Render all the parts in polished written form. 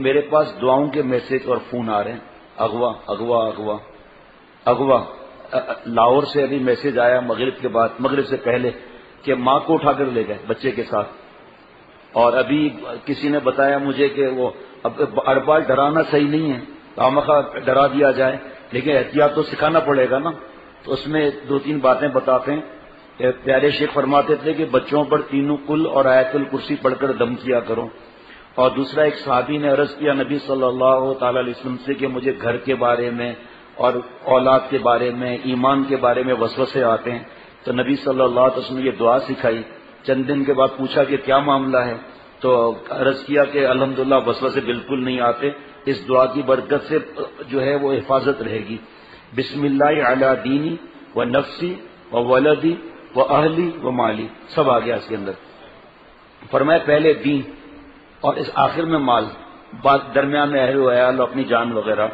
میرے پاس دعاؤں کے میسج اور فون آ رہے ہیں، اغوا اغوا اغوا اغوا۔ لاہور سے ابھی میسج آیا مغرب سے پہلے کہ ماں کو اٹھا کر لے گئے بچے کے ساتھ، اور ابھی کسی نے بتایا مجھے کہ وہ اب ہر بار ڈرانا صحیح نہیں ہے، خامخواہ ڈرا دیا جائے، لیکن احتیاط تو سکھانا پڑے گا نا۔ تو اس میں 2-3 باتیں بتاتے ہیں کہ پیارے شیخ فرماتے تھے کہ بچوں پر تینوں کل اور آیت الکرسی پڑھ کر دم کیا کرو۔ اور دوسرا، ایک صحابی نے عرض کیا نبی صلی اللہ تعالی علیہ وسلم سے کہ مجھے گھر کے بارے میں اور اولاد کے بارے میں، ایمان کے بارے میں وسوسے آتے ہیں، تو نبی صلی اللہ علیہ وسلم نے یہ دعا سکھائی۔ چند دن کے بعد پوچھا کہ کیا معاملہ ہے، تو عرض کیا کہ الحمدللہ وسوسے بالکل نہیں آتے، اس دعا کی برکت سے جو ہے وہ حفاظت رہے گی۔ بسم اللہ علی دینی و نفسی و ولدی و اہلی و مالی، سب آ گیا اس کے اندر۔ فرمایا پہلے دین اور اس آخر میں مال، بعد درمیان میں اہل و عیال اور اپنی جان وغیرہ۔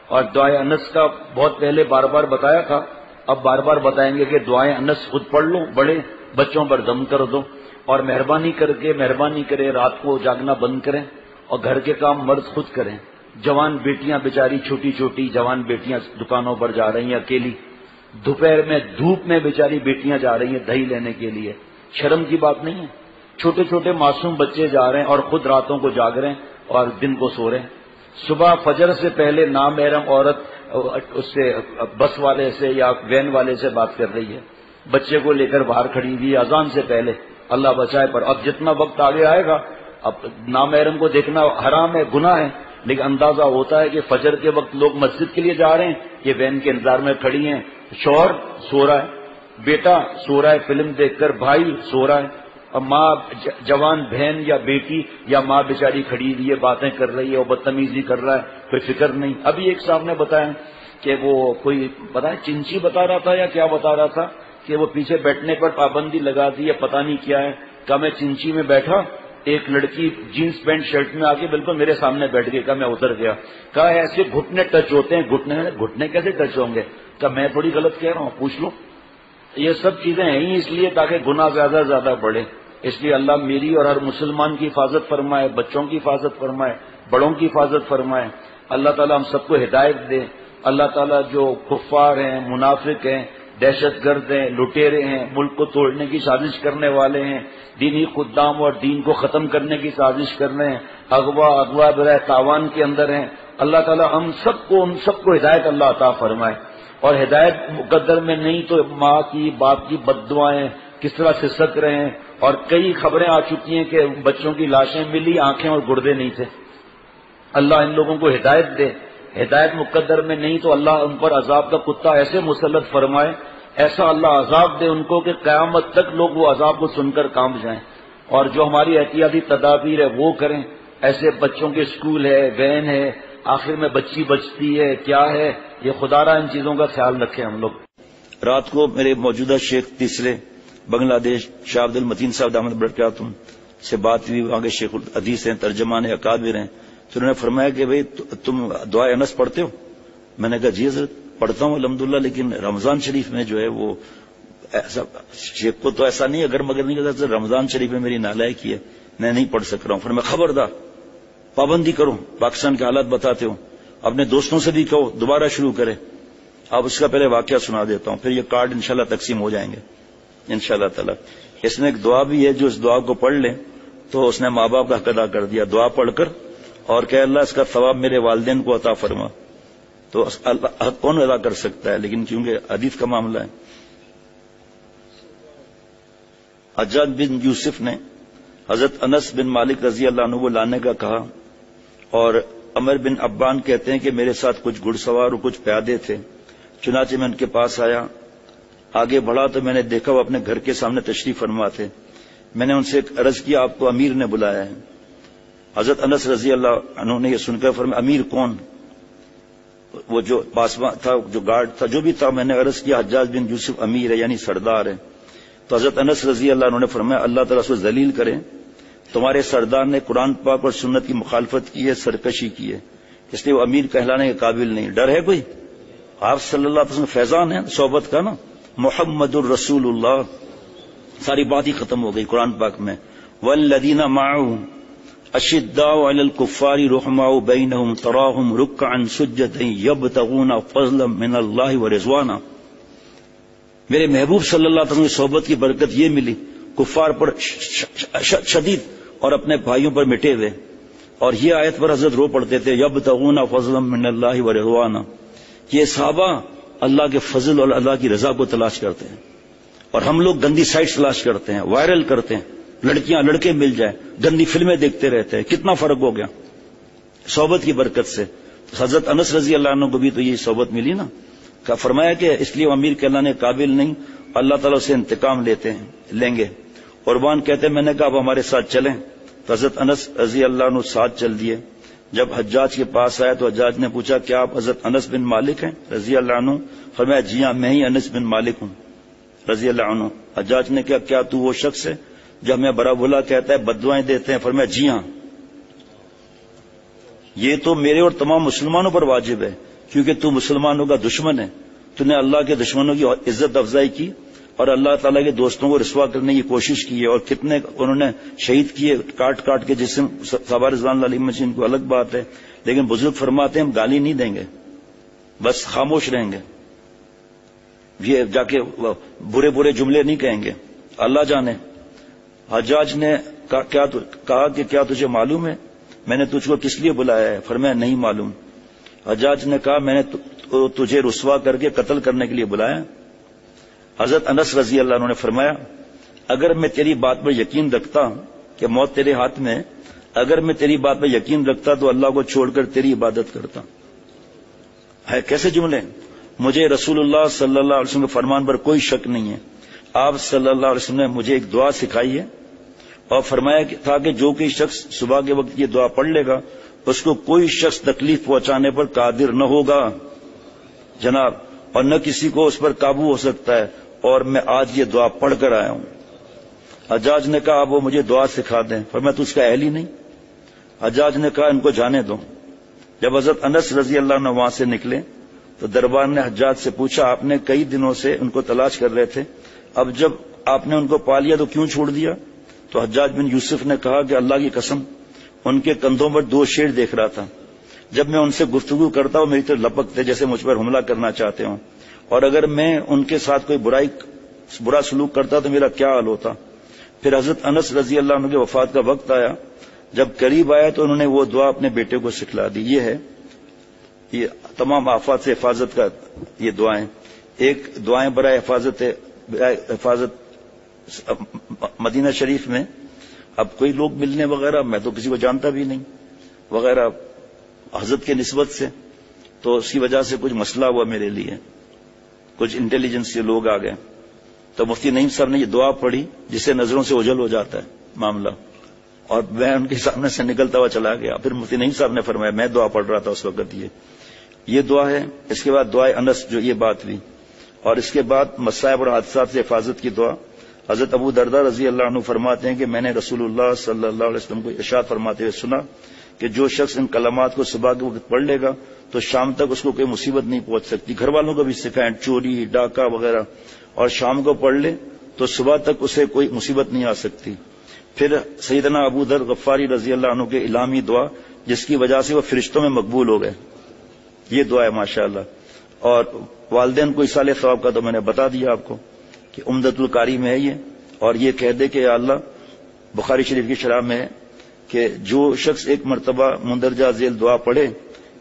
اور دعائے انس کا بہت پہلے بار بار بتایا تھا، اب بار بار بتائیں گے کہ دعائے انس خود پڑھ لو، بڑے بچوں پر دم کر دو، اور مہربانی کرے رات کو جاگنا بند کریں، اور گھر کے کام مرد خود کریں۔ جوان بیٹیاں بیچاری چھوٹی چھوٹی جوان بیٹیاں دکانوں پر جا رہی ہیں اکیلی، دوپہر میں دھوپ میں بیچاری بیٹیاں جا رہی ہیں دہی لینے کے لیے، شرم کی بات نہیں ہے۔ چھوٹے چھوٹے معصوم بچے جا رہے ہیں اور خود راتوں کو جاگ رہے ہیں اور دن کو سو رہے ہیں۔ صبح فجر سے پہلے نامحرم عورت اس سے بس والے سے یا وین والے سے بات کر رہی ہے، بچے کو لے کر باہر کھڑی ہوئی اذان سے پہلے، اللہ بچائے پر۔ اب جتنا وقت آگے آئے گا، اب نامحرم کو دیکھنا حرام ہے، گناہ ہے، لیکن اندازہ ہوتا ہے کہ فجر کے وقت لوگ مسجد کے لیے جا رہے ہیں، یہ وین کے انتظار میں کھڑی ہیں، شوہر سو رہا ہے، بیٹا سو رہا ہے فلم دیکھ کر، بھائی سو رہا ہے، اب ماں جوان بہن یا بیٹی یا ماں بیچاری کھڑی ہوئی ہے، باتیں کر رہی ہے اور بدتمیزی کر رہا ہے، کوئی فکر نہیں۔ ابھی ایک صاحب نے بتایا کہ وہ کوئی پتا ہے چنچی بتا رہا تھا یا کیا بتا رہا تھا کہ وہ پیچھے بیٹھنے پر پابندی لگا دی ہے، پتہ نہیں کیا ہے۔ کہا میں چنچی میں بیٹھا، ایک لڑکی جینس پینٹ شرٹ میں آ کے بالکل میرے سامنے بیٹھ گئی، کہا میں اتر گیا۔ کہا ایسے گھٹنے ٹچ ہوتے ہیں، گھٹنے کیسے ٹچ ہوں گے؟ کہا میں تھوڑی غلط کہہ رہا ہوں، پوچھ لو۔ یہ سب چیزیں ہیں ہی اس لیے تاکہ گناہ زیادہ سے زیادہ بڑھے، اس لیے اللہ میری اور ہر مسلمان کی حفاظت فرمائے، بچوں کی حفاظت فرمائے، بڑوں کی حفاظت فرمائے۔ اللہ تعالیٰ ہم سب کو ہدایت دے۔ اللہ تعالیٰ جو کفار ہیں، منافق ہیں، دہشت گرد ہیں، لٹیرے ہیں، ملک کو توڑنے کی سازش کرنے والے ہیں، دینی خدام اور دین کو ختم کرنے کی سازش کر رہے ہیں، اغوا برائے تاوان کے اندر ہیں، اللہ تعالیٰ ہم سب کو ان سب کو ہدایت اللہ عطا فرمائے۔ اور ہدایت مقدر میں نہیں تو ماں کی باپ کی بد دعائیں کس طرح سسک رہے ہیں، اور کئی خبریں آ چکی ہیں کہ بچوں کی لاشیں ملی، آنکھیں اور گردے نہیں تھے۔ اللہ ان لوگوں کو ہدایت دے۔ ہدایت مقدر میں نہیں تو اللہ ان پر عذاب کا کتا ایسے مسلط فرمائے، ایسا اللہ عذاب دے ان کو کہ قیامت تک لوگ وہ عذاب کو سن کر کانپ جائیں۔ اور جو ہماری احتیاطی تدابیر ہے وہ کریں، ایسے بچوں کے اسکول ہے، وین ہے، آخر میں بچی بچتی ہے، کیا ہے یہ، خدا را ان چیزوں کا خیال رکھیں ہم لوگ۔ رات کو میرے موجودہ شیخ تیسرے بنگلہ دیش شاہ عبد المتین صاحب دامت برکاتہم سے بات ہوئی، وہاں کے شیخ الحدیث ہیں، ترجمان اکابر ہیں، تو انہوں نے فرمایا کہ بھئی تم دعائے انس پڑھتے ہو؟ میں نے کہا جی حضرت پڑھتا ہوں الحمدللہ، لیکن رمضان شریف میں جو ہے وہ ایسا شیخ کو تو ایسا نہیں اگر مگر نہیں کرتا، رمضان شریف میں میری نالائکی ہے، میں نہیں پڑھ سک رہا ہوں۔ فرمایا خبردار پابندی کرو، پاکستان کے حالات بتاتے ہو، اپنے دوستوں سے بھی کہو دوبارہ شروع کرے۔ اب اس کا پہلے واقعہ سنا دیتا ہوں، پھر یہ کارڈ انشاءاللہ تقسیم ہو جائیں گے انشاءاللہ تعالی۔ اس میں ایک دعا بھی ہے، جو اس دعا کو پڑھ لیں تو اس نے ماں باپ کا حق ادا کر دیا، دعا پڑھ کر اور کہ اللہ اس کا ثواب میرے والدین کو عطا فرما، تو حق کون ادا کر سکتا ہے، لیکن کیونکہ حدیث کا معاملہ ہے۔ حجاج بن یوسف نے حضرت انس بن مالک رضی اللہ عنہ کو لانے کا کہا، اور عمر بن عبان کہتے ہیں کہ میرے ساتھ کچھ گھڑ سوار اور کچھ پیادے تھے، چنانچہ میں ان کے پاس آیا، آگے بڑھا تو میں نے دیکھا وہ اپنے گھر کے سامنے تشریف فرما تھے۔ میں نے ان سے عرض کیا آپ کو امیر نے بلایا ہے۔ حضرت انس رضی اللہ عنہ نے یہ سن کر فرمایا امیر کون؟ وہ جو پاسبان تھا، جو گارڈ تھا، جو بھی تھا، میں نے عرض کیا حجاج بن یوسف امیر ہے، یعنی سردار ہے۔ تو حضرت انس رضی اللہ عنہ نے فرمایا اللہ تعالیٰ اس کو ذلیل کرے، تمہارے سردار نے قرآن پاک اور سنت کی مخالفت کی ہے، سرکشی کی ہے، اس لیے وہ امیر کہلانے کے قابل نہیں۔ ڈر ہے کوئی؟ آپ صلی اللہ علیہ وسلم فیضان ہے صحبت کا نا، محمد الرسول اللہ، ساری بات ہی ختم ہو گئی قرآن پاک میں۔ والذین معہ، اشداء علی الکفار رحماء بینہم تراہم رکعا سجدا یبتغون فضلا من اللہ ورضوانا. میرے محبوب صلی اللہ علیہ وسلم کی صحبت کی برکت یہ ملی، کفار پر شدید اور اپنے بھائیوں پر مٹے ہوئے. اور یہ آیت پر حضرت رو پڑھتے تھے یبتغون فضلا من اللہ ورضوانا. یہ صحابہ اللہ کے فضل اور اللہ کی رضا کو تلاش کرتے ہیں، اور ہم لوگ گندی سائٹس تلاش کرتے ہیں، وائرل کرتے ہیں، لڑکیاں لڑکے مل جائیں، گندی فلمیں دیکھتے رہتے ہیں. کتنا فرق ہو گیا صحبت کی برکت سے. حضرت انس رضی اللہ عنہ کو بھی تو یہ صحبت ملی نا. فرمایا کہ اس لیے امیر کے اللہ نے قابل نہیں، اللہ تعالیٰ سے انتقام لیں گے. قربان کہتے ہیں میں نے کہا اب ہمارے ساتھ چلیں، تو حضرت انس رضی اللہ عنہ ساتھ چل دیے. جب حجاج کے پاس آئے تو حجاج نے پوچھا کیا آپ حضرت انس بن مالک ہیں رضی اللہ عنہ؟ فرمایا جی ہاں میں ہی انس بن مالک ہوں رضی اللہ عنہ. حجاج نے کہا کیا تو وہ شخص ہے جو ہمیں برا بھلا کہتا ہے، بددعائیں دیتے ہیں؟ فرمایا جی ہاں. یہ تو میرے اور تمام مسلمانوں پر واجب ہے، کیونکہ تو مسلمانوں کا دشمن ہے. تو نے اللہ کے دشمنوں کی عزت افزائی کی اور اللہ تعالیٰ کے دوستوں کو رسوا کرنے کی کوشش کی ہے، اور کتنے انہوں نے شہید کیے کاٹ کاٹ کے جسم. صحابہ رضوان اللہ علیہم مجین کو الگ بات ہے، لیکن بزرگ فرماتے ہیں ہم گالی نہیں دیں گے، بس خاموش رہیں گے. یہ جا کے برے برے جملے نہیں کہیں گے، اللہ جانے. حجاج نے کہا کہ کیا تجھے معلوم ہے میں نے تجھ کو کس لیے بلایا ہے؟ فرمایا نہیں معلوم. حجاج نے کہا میں نے تجھے رسوا کر کے قتل کرنے کے لیے بلایا. حضرت انس رضی اللہ عنہ نے فرمایا اگر میں تیری بات پر یقین رکھتا کہ موت تیرے ہاتھ میں، اگر میں تیری بات پر یقین رکھتا تو اللہ کو چھوڑ کر تیری عبادت کرتا. ہے کیسے جملے. مجھے رسول اللہ صلی اللہ علیہ وسلم کے فرمان پر کوئی شک نہیں ہے. آپ صلی اللہ علیہ وسلم نے مجھے ایک دعا سکھائی ہے اور فرمایا تھا کہ جو کوئی شخص صبح کے وقت یہ دعا پڑھ لے گا اس کو کوئی شخص تکلیف پہنچانے پر قادر نہ ہوگا جناب، اور نہ کسی کو اس پر قابو ہو سکتا ہے. اور میں آج یہ دعا پڑھ کر آیا ہوں. حجاج نے کہا آپ وہ مجھے دعا سکھا دیں. فرمایا تو اس کا اہل ہی نہیں. حجاج نے کہا ان کو جانے دو. جب حضرت انس رضی اللہ عنہ وہاں سے نکلے تو دربار نے حجاج سے پوچھا آپ نے کئی دنوں سے ان کو تلاش کر رہے تھے، اب جب آپ نے ان کو پا لیا تو کیوں چھوڑ دیا؟ تو حجاج بن یوسف نے کہا کہ اللہ کی قسم ان کے کندھوں پر 2 شیر دیکھ رہا تھا. جب میں ان سے گفتگو کرتا ہوں میری طرف لپکتے جیسے مجھ پر حملہ کرنا چاہتے ہوں، اور اگر میں ان کے ساتھ کوئی برا سلوک کرتا تو میرا کیا حال ہوتا. پھر حضرت انس رضی اللہ عنہ کے وفات کا وقت آیا، جب قریب آیا تو انہوں نے وہ دعا اپنے بیٹے کو سکھلا دی. یہ ہے یہ تمام آفات سے حفاظت کا یہ دعائیں. ایک دعائیں برائے حفاظت مدینہ شریف میں. اب کوئی لوگ ملنے وغیرہ میں تو کسی کو جانتا بھی نہیں وغیرہ حضرت کے نسبت سے، تو اس کی وجہ سے کچھ مسئلہ ہوا میرے لیے. کچھ انٹیلیجنس کے لوگ آ گئے تو مفتی نعیم صاحب نے یہ دعا پڑھی جس سے نظروں سے اوجھل ہو جاتا ہے معاملہ، اور میں ان کے سامنے سے نکلتا ہوا چلا گیا. پھر مفتی نعیم صاحب نے فرمایا میں دعا پڑھ رہا تھا اس وقت یہ دعا ہے. اس کے بعد دعائے انس جو یہ بات ہوئی، اور اس کے بعد مصائب اور حادثات سے حفاظت کی دعا. حضرت ابو درداء رضی اللہ عنہ فرماتے ہیں کہ میں نے رسول اللہ صلی اللہ علیہ وسلم کو ارشاد فرماتے ہوئے سنا کہ جو شخص ان کلمات کو صبح کے وقت پڑھ لے گا تو شام تک اس کو کوئی مصیبت نہیں پہنچ سکتی. گھر والوں کو بھی سکھائیں چوری ڈاکہ وغیرہ، اور شام کو پڑھ لے تو صبح تک اسے کوئی مصیبت نہیں آ سکتی. پھر سیدنا ابو ذر غفاری رضی اللہ عنہ کے الہامی دعا جس کی وجہ سے وہ فرشتوں میں مقبول ہو گئے، یہ دعا ہے ماشاءاللہ. اور والدین کو ایصال ثواب کا تو میں نے بتا دیا آپ کو کہ عمدۃ القاری میں ہے یہ. اور یہ کہہ دے کہ یا اللہ، بخاری شریف کی شرح میں ہے کہ جو شخص ایک مرتبہ مندرجہ ذیل دعا پڑھے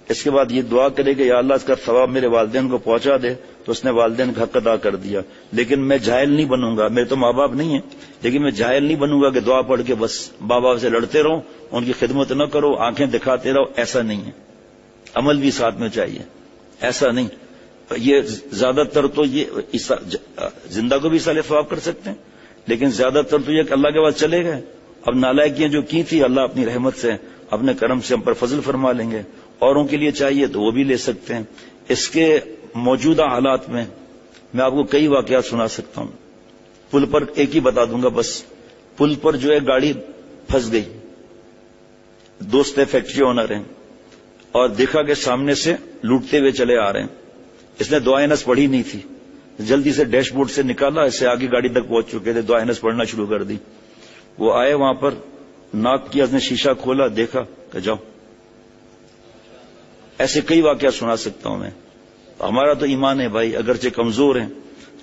اس کے بعد یہ دعا کرے کہ یا اللہ اس کا ثواب میرے والدین کو پہنچا دے، تو اس نے والدین کا حق ادا کر دیا. لیکن میں جاہل نہیں بنوں گا، میرے تو ماں باپ نہیں ہیں، لیکن میں جاہل نہیں بنوں گا کہ دعا پڑھ کے بس ماں باپ سے لڑتے رہو، ان کی خدمت نہ کرو، آنکھیں دکھاتے رہو. ایسا نہیں ہے، عمل بھی ساتھ میں چاہیے. ایسا نہیں. یہ زیادہ تر تو یہ زندہ کو بھی ایصال ثواب کر سکتے ہیں، لیکن زیادہ تر تو یہ کہ اللہ کے بعد چلے گئے. اب نالائکیاں جو کی تھی اللہ اپنی رحمت سے اپنے کرم سے ہم پر فضل فرما لیں گے. اوروں کے لیے چاہیے تو وہ بھی لے سکتے ہیں. اس کے موجودہ حالات میں میں آپ کو کئی واقعات سنا سکتا ہوں. پل پر ایک ہی بتا دوں گا بس. پل پر جو ہے گاڑی پھنس گئی، دوست ہے فیکٹری اونر ہیں، اور دیکھا کہ سامنے سے لوٹتے ہوئے چلے آ رہے ہیں. اس نے دعائے نس پڑھی نہیں تھی، جلدی سے ڈیش بورڈ سے نکالا، اس سے آگے گاڑی تک پہنچ چکے تھے، دعائے نس پڑھنا شروع کر دی. وہ آئے وہاں پر ناک کی نے شیشہ کھولا، دیکھا کہ جاؤ. ایسے کئی واقعہ سنا سکتا ہوں میں. ہمارا تو ایمان ہے بھائی، اگرچہ کمزور ہیں،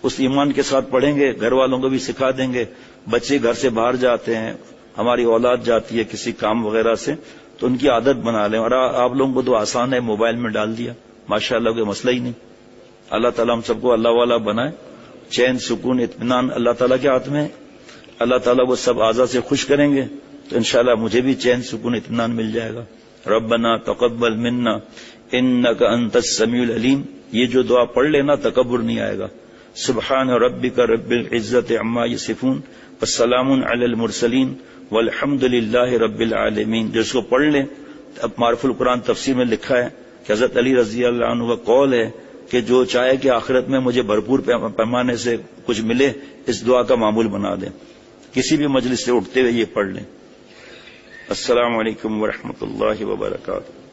اس ایمان کے ساتھ پڑھیں گے، گھر والوں کو بھی سکھا دیں گے. بچے گھر سے باہر جاتے ہیں، ہماری اولاد جاتی ہے کسی کام وغیرہ سے، تو ان کی عادت بنا لیں. اور آپ لوگوں کو تو آسان ہے، موبائل میں ڈال دیا، ماشاءاللہ کوئی مسئلہ ہی نہیں. اللہ تعالیٰ ہم سب کو اللہ والا بنائے. چین، سکون، اطمینان اللہ تعالیٰ کے ہاتھ میں ہے. اللہ تعالیٰ وہ سب اعضاء سے خوش کریں گے تو انشاءاللہ مجھے بھی چین، سکون، اطمینان مل جائے گا. ربنا تقبل منا انک انت السمیع العلیم. یہ جو دعا پڑھ لینا تکبر نہیں آئے گا. سبحان ربک رب العزت عما یصفون والسلام علی المرسلین والحمد للہ رب العالمین. جو اس کو پڑھ لیں، اب معرف القرآن تفسیر میں لکھا ہے کہ حضرت علی رضی اللہ عنہ کا قول ہے کہ جو چاہے کہ آخرت میں مجھے بھرپور پیمانے سے کچھ ملے، اس دعا کا معمول بنا دیں. کسی بھی مجلس سے اٹھتے ہوئے یہ پڑھ لیں. السلام علیکم ورحمۃ اللہ وبرکاتہ.